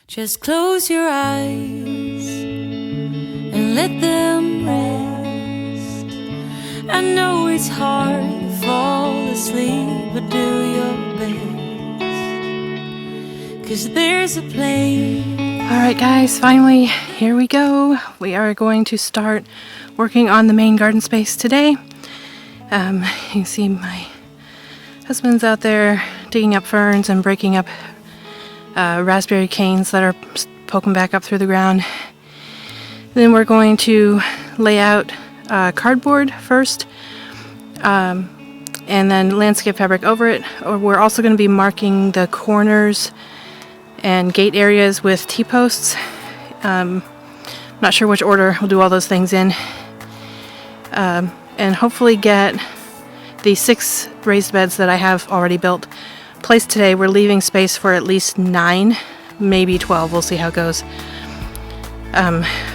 Just close your eyes and let them rest. I know it's hard to fall asleep, but do your best, 'cause there's a place. Alright guys, finally, here we go. We are going to start working on the main garden space today. You can see my husband's out there digging up ferns and breaking up raspberry canes that are poking back up through the ground. Then we're going to lay out cardboard first, and then landscape fabric over it. We're also going to be marking the corners and gate areas with T-posts. Not sure which order we'll do all those things in, and hopefully get the 6 raised beds that I have already built placed today. We're leaving space for at least 9, maybe 12. We'll see how it goes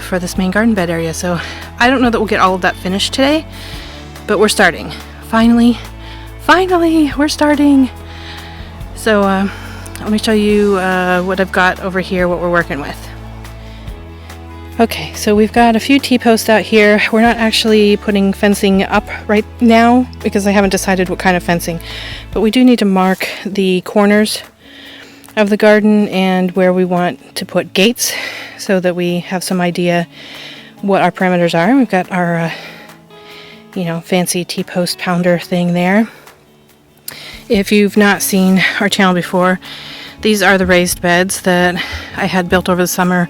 for this main garden bed area. So I don't know that we'll get all of that finished today, but we're starting. Finally, we're starting. So let me show you what I've got over here, what we're working with. Okay, so we've got a few T-posts out here. We're not actually putting fencing up right now because I haven't decided what kind of fencing, but we do need to mark the corners of the garden and where we want to put gates so that we have some idea what our parameters are. We've got our fancy T-post pounder thing there. If you've not seen our channel before, these are the raised beds that I had built over the summer.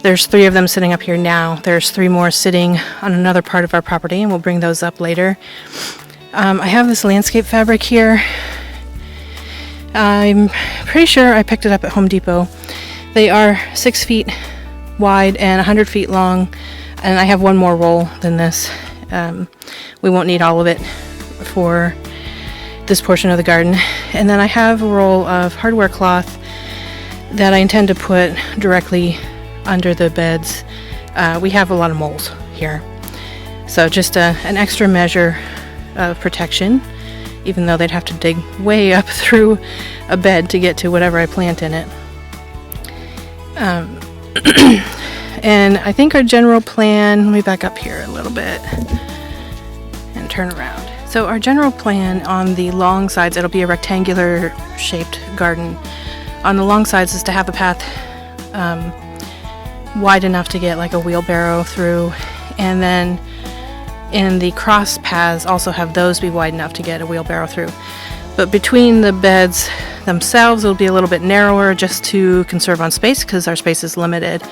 There's 3 of them sitting up here now. There's 3 more sitting on another part of our property, and we'll bring those up later. I have this landscape fabric here. I'm pretty sure I picked it up at Home Depot. They are 6 feet wide and 100 feet long, and I have one more roll than this. We won't need all of it for this portion of the garden. And then I have a roll of hardware cloth that I intend to put directly under the beds. We have a lot of moles here, so just an extra measure of protection, even though they'd have to dig way up through a bed to get to whatever I plant in it. And I think our general plan, let me back up here a little bit and turn around. So our general plan on the long sides, it'll be a rectangular shaped garden. On the long sides is to have the path wide enough to get like a wheelbarrow through, and then in the cross paths also have those be wide enough to get a wheelbarrow through. But between the beds themselves it'll be a little bit narrower just to conserve on space because our space is limited.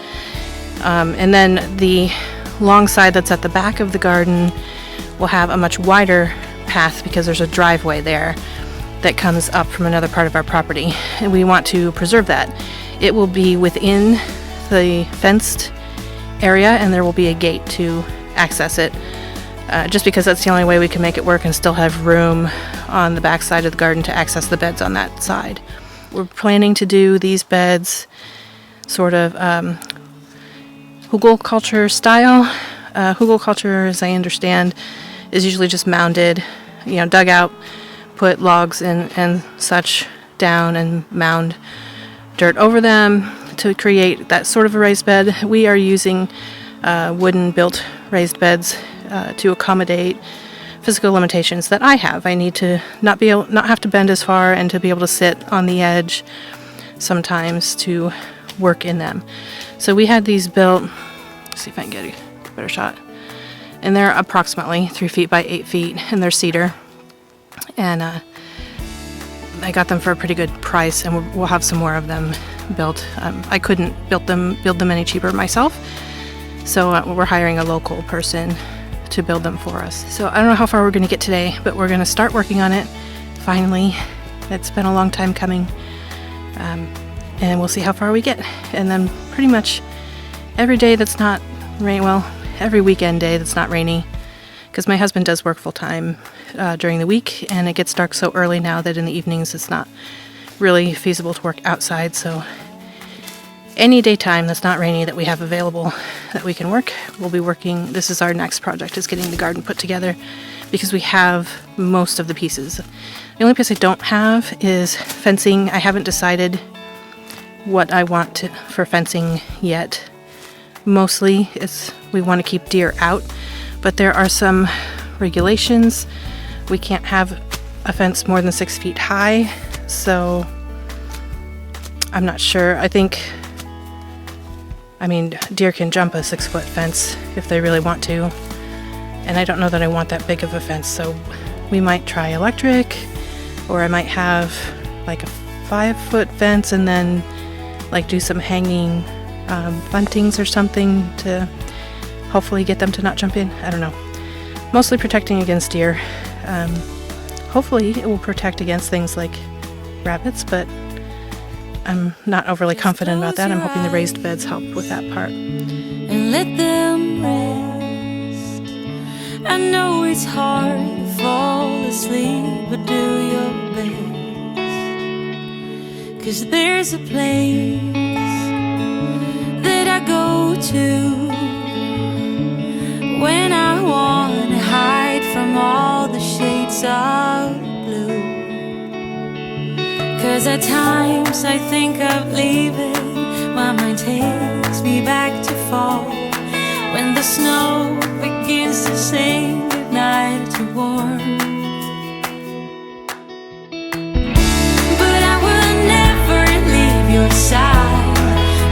And then the long side that's at the back of the garden will have a much wider path because there's a driveway there that comes up from another part of our property, and we want to preserve that. It will be within the fenced area, and there will be a gate to access it, just because that's the only way we can make it work and still have room on the back side of the garden to access the beds on that side. We're planning to do these beds sort of hugelkultur style. Hugelkultur, as I understand, is usually just mounded, dug out, put logs and such down and mound dirt over them to create that sort of a raised bed. We are using wooden built raised beds to accommodate physical limitations that I have. I need to not have to bend as far and to be able to sit on the edge sometimes to work in them. So we had these built, let's see if I can get a better shot, and they're approximately 3 feet by 8 feet, and they're cedar, and I got them for a pretty good price, and we'll have some more of them built. I couldn't build them any cheaper myself, so we're hiring a local person to build them for us. So I don't know how far we're going to get today, but we're going to start working on it finally. It's been a long time coming, and we'll see how far we get. And then pretty much every day that's not rain, well, every weekend day that's not rainy, because my husband does work full time during the week, and it gets dark so early now that in the evenings it's not really feasible to work outside. So any daytime that's not rainy that we have available that we can work, we'll be working. This is our next project, is getting the garden put together, because we have most of the pieces. The only piece I don't have is fencing. I haven't decided what I want for fencing yet. Mostly we want to keep deer out, but there are some regulations. We can't have a fence more than 6 feet high, so I'm not sure. Deer can jump a 6-foot fence if they really want to, and I don't know that I want that big of a fence, so we might try electric, or I might have like a 5-foot fence and then like do some hanging buntings or something to hopefully get them to not jump in. I don't know. Mostly protecting against deer. Hopefully it will protect against things like rabbits, but I'm not overly confident about that. I'm hoping the raised beds help with that part. And let them rest. I know it's hard to fall asleep, but do your best. 'Cause there's a place that I go to when I wanna hide from all the shades of blue. 'Cause at times I think of leaving, my mind takes me back to fall, when the snow begins to sing goodnight to warm. But I will never leave your side.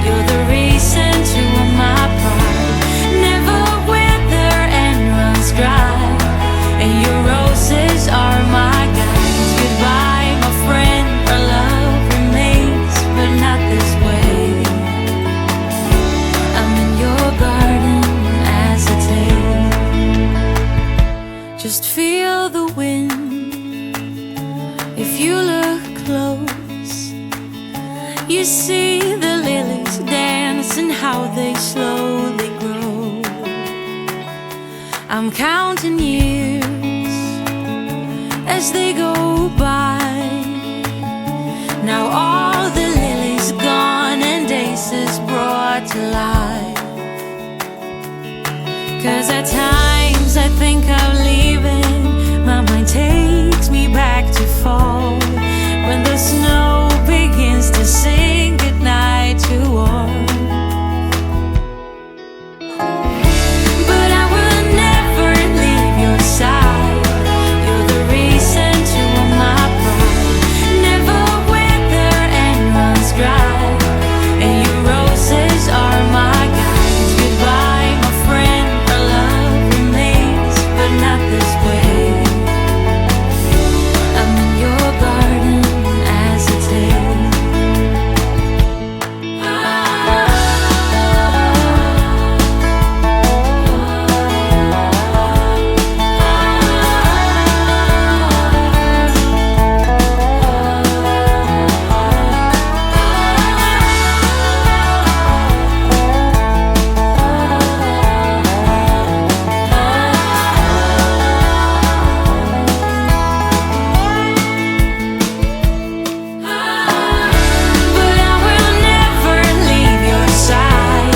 You're the reason to all my pride. Never wither and runs dry, and your roses are my guides. Goodbye, my friend, our love remains, but not this way. I'm in your garden as a tale. Just feel the wind. If you look close, you see the lilies dance and how they slowly grow. I'm counting years as they go by. Now all the lilies gone and days is brought to life. 'Cause at times I think of leaving, my mind takes me back to fall, when the snow begins to sing goodnight to all. But I will never leave your side. You're the reason to all my pride. Never wither and runs dry, and your roses are my guides. Goodbye, my friend, our love remains, but not this way. I'm in your garden as a tale. But I will never leave your side.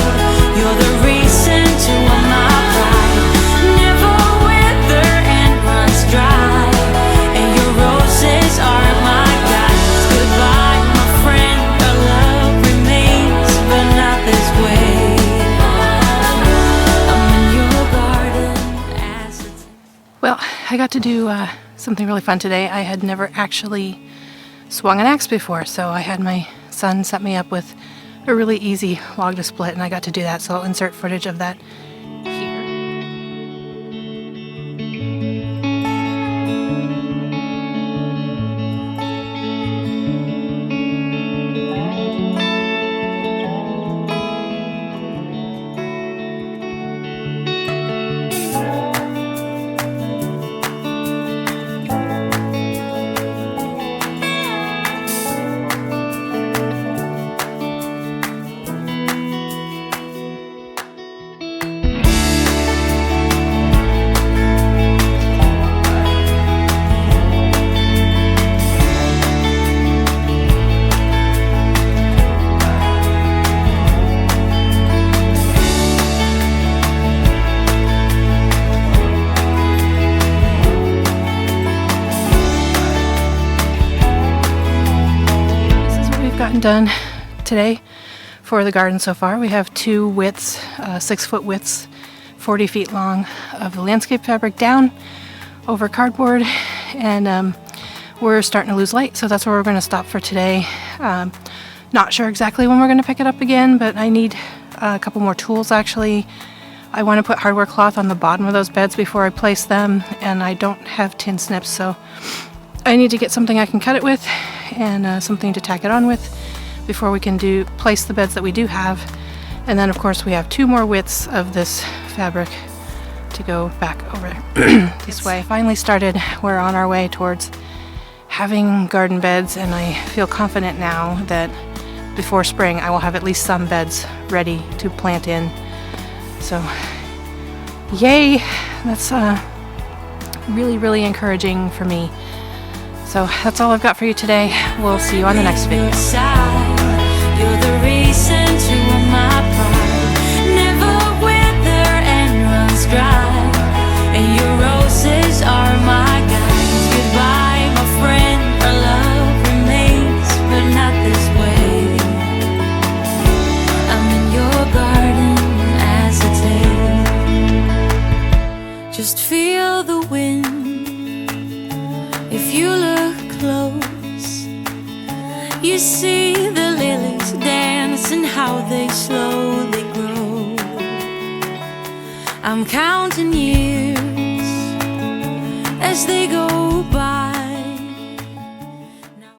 You're the reason to all my pride. Never wither and runs dry, and your roses are my guides. Goodbye, my friend, our love remains, but not this way. I'm in your garden as a Well, I got to do something really fun today. I had never actually swung an axe before, so I had my son set me up with a really easy log to split, and I got to do that, so I'll insert footage of that here. Done. today for the garden so far. We have 2 widths, 6-foot widths, 40 feet long of the landscape fabric down over cardboard, and we're starting to lose light, so that's where we're going to stop for today. Not sure exactly when we're going to pick it up again, but I need a couple more tools actually. I want to put hardware cloth on the bottom of those beds before I place them, and I don't have tin snips, so I need to get something I can cut it with and something to tack it on with before we can place the beds that we do have. And then of course we have 2 more widths of this fabric to go back over this way. Finally started. We're on our way towards having garden beds, and I feel confident now that before spring I will have at least some beds ready to plant in. So yay, that's really, really encouraging for me. So that's all I've got for you today. We'll see you on the next video. You're the reason to all my pride. Never wither and runs dry, and your roses are my guides. Goodbye, my friend, our love remains, but not this way. I'm in your garden as a day. Just feel the wind. If you look close, you see the lilies dance and how they slowly grow. I'm counting years as they go